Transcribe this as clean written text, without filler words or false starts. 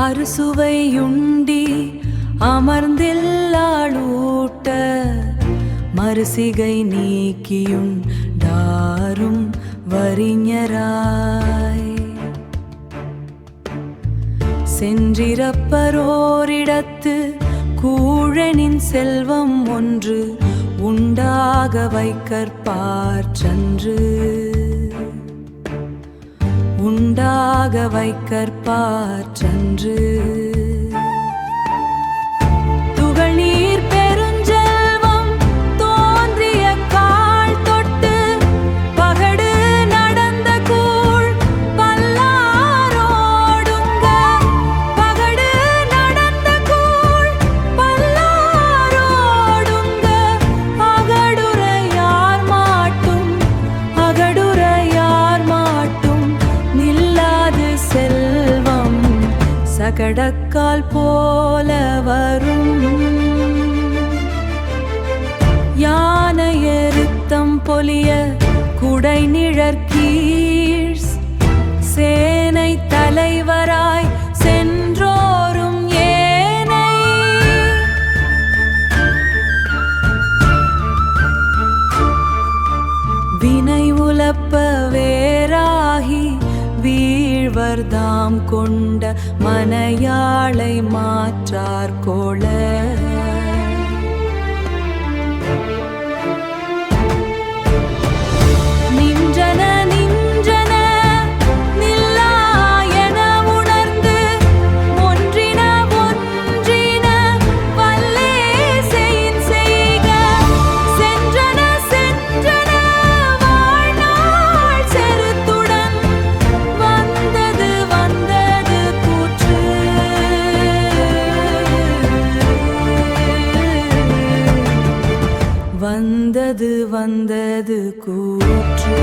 அறுசுவையுண்டி அமர்ந்தில்லாளூட்ட மறுசிகை நீக்கியுண்டாரும் வறிஞராய் சென்றிரப்பரோரிடத்து கூழனின் செல்வம் ஒன்று உண்டாக வைக்கற்பார்ச்சன்று உண்டாக வைக்கற்பார்ச்சன்று துகள்நீர் பெருஞ்செல்வம் தோன்றிய கால் தொட்டு பகடு நடந்த கூழ் பல்லாரோடுங்க பகடு நடந்த கூழ் பல்லாரோடுங்க அகடுரையார் மாட்டும் நில்லாது செல்வம் சகடக்கால் போல வரும் யானையெருத்தம் பொலிய குடை நிழற்கீழ் சேனை தலைவராய் சென்றோரும் ஏனை வினை உலப்ப வேறாகி வீழ்வர்தாம் கொண்ட மனையாளை மாற்றார்கோள நின்றன நில்லாயன உணர்ந்து ஒன்றின வல்லே செய்க சென்றன வாழ்நாள் செருத்துடன் வந்தது கூற்று வந்தது கூற்று